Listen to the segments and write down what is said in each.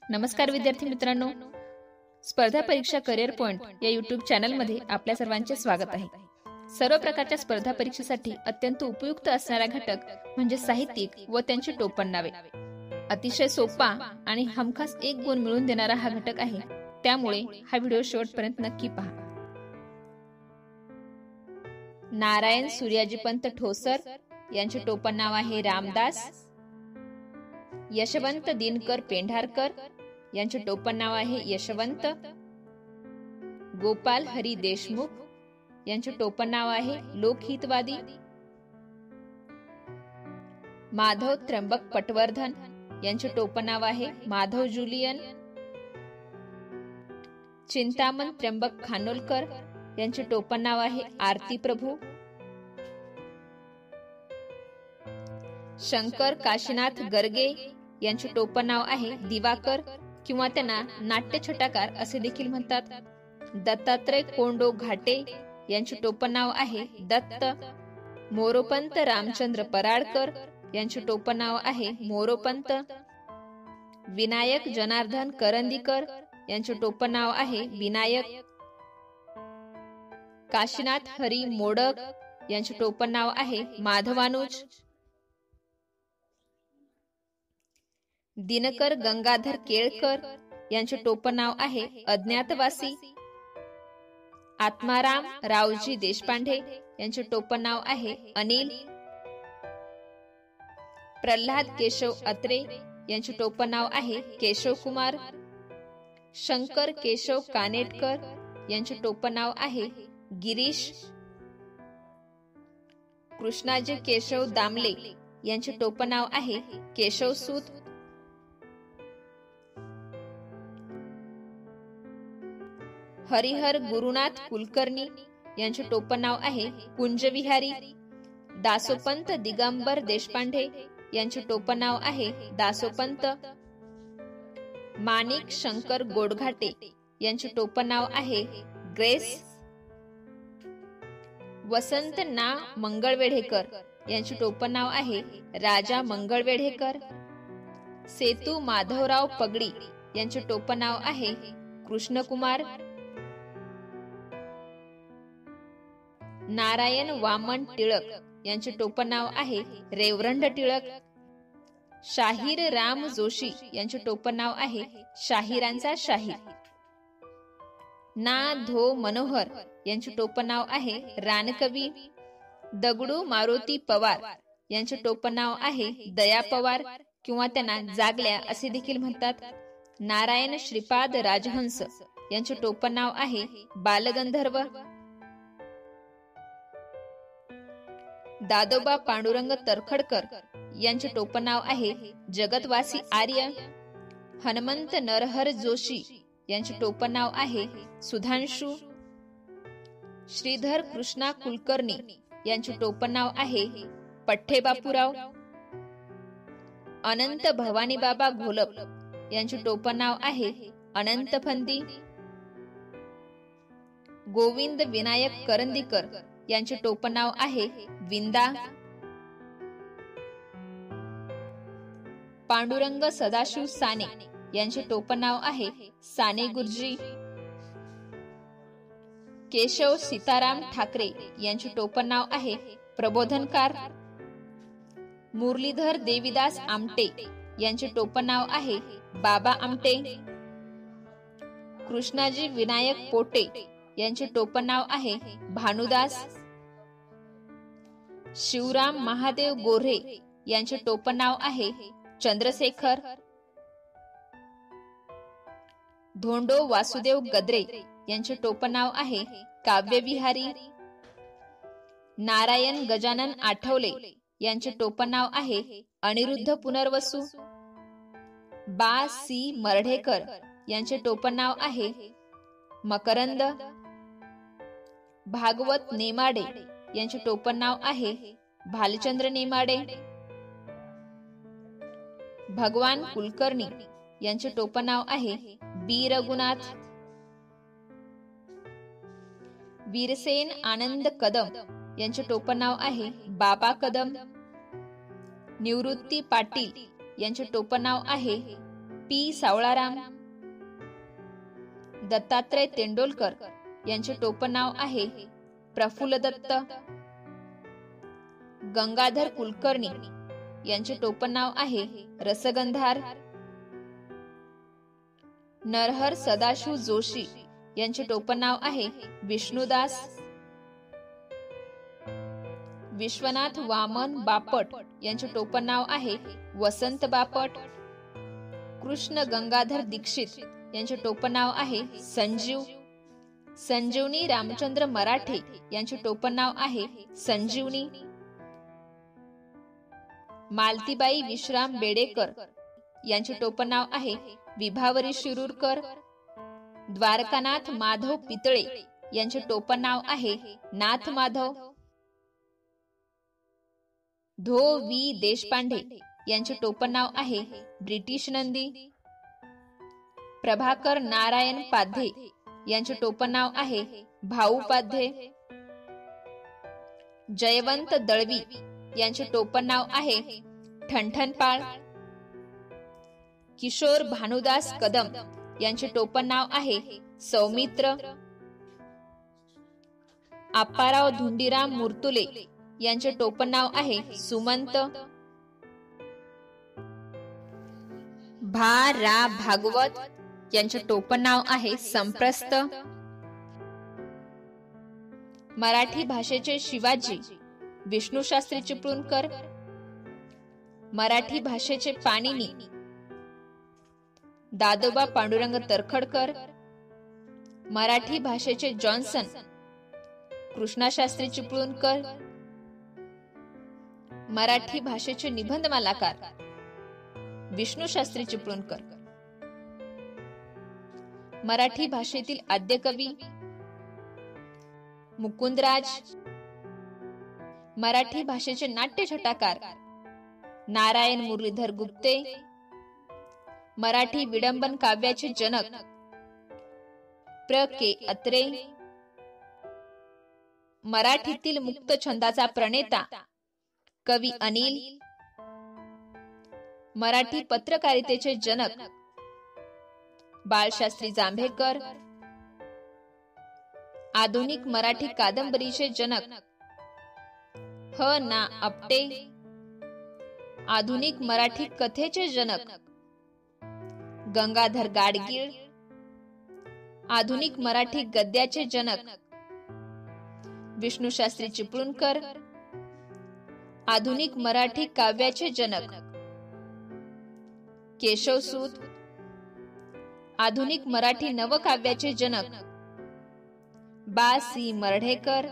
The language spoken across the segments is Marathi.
नमस्कार विद्यार्थी मित्रांनो, स्पर्धा परीक्षा करिअर पॉइंट या युट्यूब चॅनलमध्ये आपल्या सर्वांचे स्वागत आहे. सर्व प्रकारच्या स्पर्धा परीक्षेसाठी अत्यंत उपयुक्त असणारा घटक म्हणजे साहित्यिक व त्यांची टोपणनावे. अतिशय सोपा आणि हमखास 1 गुण मिळवून देणारा हा घटक आहे. त्यामुळे हा व्हिडिओ शेवटपर्यंत नक्की पहा. नारायण सूर्याजीपंत ठोसर यांचे टोपण नाव आहे रामदास. यशवंत दिनकर पेंढारकर यांचे टोपण नाव आहे यशवंत. गोपाल हरी देशमुख यांचे टोपण नाव आहे लोकहितवादी. माधव त्र्यंबक पटवर्धन यांचे टोपण नाव आहे माधव जुलियन. चिंतामण त्र्यंबक खानोलकर यांचे टोपण नाव आहे आरती प्रभू. शंकर काशीनाथ गर्गे यांचे टोपण नाव आहे दिवाकर किंवा त्यांना नाट्यछटाकार असे देखील म्हणतात. दत्तात्रय कोंडो घाटे यांचे टोपण नाव आहे दत्त. मोरोपंत रामचंद्र पराडकर यांचे टोपण नाव आहे मोरोपंत. विनायक जनार्दन करंदीकर यांचे टोपण नाव आहे विनायक. काशीनाथ हरी मोडक यांचे टोपण नाव आहे माधवानुज. दिनकर गंगाधर केळकर यांचे टोपण नाव आहे अज्ञातवासी. आत्माराम रावजी देशपांडे यांचे टोपण नाव आहे अनिल. प्रल्हाद केशव अत्रे यांचे टोपण नाव आहे केशव कुमार. शंकर केशव कानेटकर यांचे टोपण नाव आहे गिरीश. कृष्णाजी केशव दामले यांचे टोपण नाव आहे केशवसूत. हरिहर गुरुनाथ कुलकर्णी यांचे टोपण नाव आहे कुंजविहारी. दासोपंत दिगंबर देशपांडे यांचे टोपण नाव आहे दासोपंत. माणिक शंकर गोडघाटे यांचे टोपण नाव आहे ग्रेस. वसंत ना मंगळवेढेकर यांचे टोपण नाव आहे राजा मंगळवेढेकर. सेतू माधवराव पगडी यांचे टोपण नाव आहे कृष्णकुमार. नारायण वामन टिळक यांचे टोपण नाव आहे रेवरंड टिळक. शाहीर राम जोशी यांचे टोपण नाव आहे शाहिरांचा शाहीर. ना धो मनोहर यांचे टोपण नाव आहे रानकवी. दगडू मारुती पवार यांचे टोपण नाव आहे दया पवार किंवा त्यांना जागल्या असे देखील म्हणतात. नारायण श्रीपाद राजहंस यांचे टोपण नाव आहे बालगंधर्व. दादोबा पांडुरंग तरखडकर यांचे टोपण नाव आहे जगतवासी आर्य. हनुमंत नरहर जोशी यांचे टोपण नाव आहे सुधांशु. श्रीधर कृष्णा कुलकर्णी यांचे टोपण नाव आहे पठ्ठे बापूराव. अनंत भवानी बाबा घोलप यांचे टोपण नाव आहे अनंत फंदी. गोविंद विनायक करंदीकर यांचे टोपण नाव आहे विंदा. पांडुरंग सदाशिव साने यांचे टोपण नाव आहे साने गुरुजी. केशव सीताराम ठाकरे यांचे टोपण नाव आहे प्रबोधनकार. मुरलीधर देवीदास आमटे यांचे टोपण नाव आहे बाबा आमटे. कृष्णाजी विनायक पोटे यांचे टोपण नाव आहे भानुदास. शिवराम महादेव गोऱ्हे यांचे टोपण नाव आहे चंद्रशेखर. धोंडो वासुदेव गद्रे यांचे टोपण नाव आहे काव्यविहारी. नारायण गजानन आठवले यांचे टोपण नाव आहे अनिरुद्ध पुनर्वसू. बा सी मर्ढेकर यांचे टोपण नाव आहे मकरंद. भागवत नेमाडे यांचे टोपण नाव आहे भालचंद्र नेमाडे. भगवान कुलकर्णी यांचे टोपण नाव आहे बी रघुनाथ. वीरसेन आनंद कदम यांचे टोपण नाव आहे बाबा कदम. निवृत्ती पाटील यांचे टोपण नाव आहे पी. सावळाराम. दत्तात्रय तेंडोलकर यांचे टोपण नाव आहे प्रफुल्ल दत्त. गंगाधर कुलकर्णी यांचे टोपण नाव आहे रसगंधार. नरहर सदाशिव जोशी यांचे टोपण नाव आहे विष्णुदास. विश्वनाथ वामन बापट यांचे टोपण नाव आहे वसंत बापट. कृष्ण गंगाधर दीक्षित यांचे टोपण नाव आहे संजीव. संजीवनी रामचंद्र मराठे यांचे टोपण नाव आहे संजीवनी. मालतीबाई विश्राम बेडेकर यांचे टोपण नाव आहे विभावरी शिरूरकर. द्वारकानाथ माधव पितळे यांचे टोपण नाव आहे नाथ माधव. धो. वी. देशपांडे यांचे टोपण नाव आहे ब्रिटिश नंदी. प्रभाकर नारायण पाध्ये यांचे टोपण नाव आहे भाऊ पाध्ये. जयवंत दळवी यांचे टोपण नाव आहे ठणठणपाळ. किशोर भानुदास कदम यांचे टोपण नाव आहे सौमित्र. आप्पाराव धुंडीराम मुर्तुले यांचे टोपण नाव आहे सुमंत. भा. रा. भागवत यांचे टोपण नाव आहे संप्रस्त. मराठी भाषेचे शिवाजी विष्णुशास्त्री चिपळूणकर. मराठी भाषेचे पाणिनी दादोबा पांडुरंग तरखडकर. मराठी भाषेचे जॉन्सन कृष्णाशास्त्री चिपळूणकर. मराठी भाषेचे निबंधमालाकार विष्णुशास्त्री चिपळूणकर. मराठी भाषेतील आद्यकवी मुकुंदराज. मराठी भाषेचे नाट्यछटाकार नारायण मुरलीधर गुप्ते. मराठी विडंबन काव्याचे जनक प्र. के. अत्रे. मराठीतील मुक्त छंदाचा प्रणेता कवी अनिल. मराठी पत्रकारितेचे जनक बाळशास्त्री जांभेकर. आधुनिक मराठी कादंबरीचे जनक ह. ना. आपटे. आधुनिक मराठी कथेचे जनक गंगाधर गाडगीळ. आधुनिक मराठी गद्याचे जनक विष्णुशास्त्री चिपळूणकर. आधुनिक मराठी काव्याचे जनक केशवसूत. आधुनिक मराठी नवकाव्याचे जनक बा. सी. मर्ढेकर.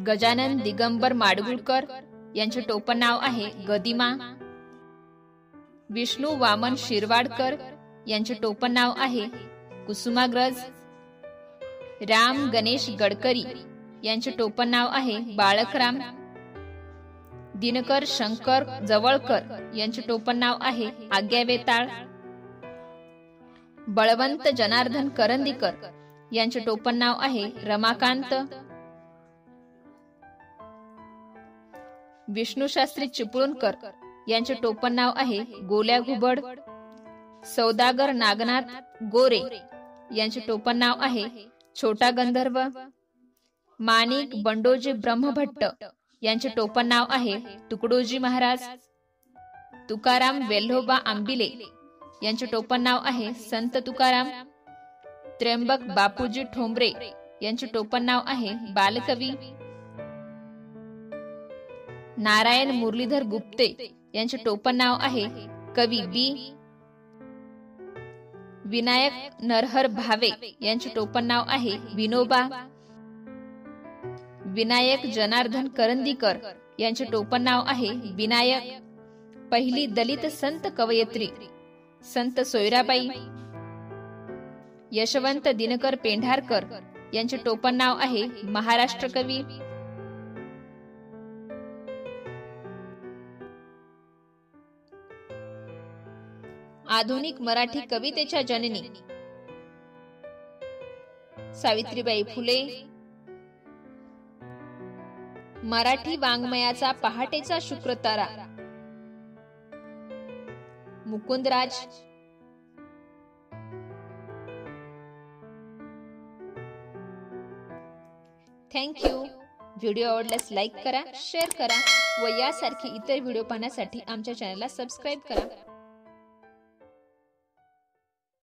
गजानन दिगंबर माडगुळकर यांचे टोपण नाव आहे गदिमा. विष्णू वामन शिरवाडकर यांचे टोपण नाव आहे कुसुमाग्रज. राम गणेश गडकरी यांचे टोपण नाव आहे बाळकराम. दिनकर शंकर जवळकर यांचे टोपण नाव आहे आज्ञावेताळ. बळवंत जनार्दन करंदीकर यांचे टोपण नाव आहे रमाकांत. विष्णुशास्त्री चिपळूणकर यांचे टोपण नाव आहे गोल्या घुबड. सौदागर नागनाथ गोरे यांचे टोपण नाव आहे छोटा गंधर्व. माणिक बंडोजी ब्रह्मभट्ट यांचे टोपण नाव आहे तुकडोजी महाराज. तुकाराम वेल्होबा आंबिले यांचे टोपण नाव आहे संत तुकाराम. त्र्यंबक बापूजी ठोंबरे यांचे टोपण नाव आहे बालकवी. नारायण मुरलीधर गुप्ते यांचे टोपण नाव आहे कवी बी. विनायक नरहर भावे यांचे टोपण नाव आहे विनोबा. विनायक जनार्दन करंदीकर यांचे टोपण नाव आहे विनायक. पहिली दलित संत कवयित्री संत सोयराबाई. यशवंत दिनकर पेंढारकर यांचे टोपण नाव आहे महाराष्ट्र कवी. आधुनिक मराठी कवितेच्या जननी सावित्रीबाई फुले. मराठी वाङ्मयाचा पहाटेचा शुक्रतारा मुकुंदराज, थँक्यू. व्हिडिओ आवडल्यास लाईक करा, शेअर करा व यासारखी इतर व्हिडिओ पाहण्यासाठी आमच्या चॅनलला सबस्क्राईब करा.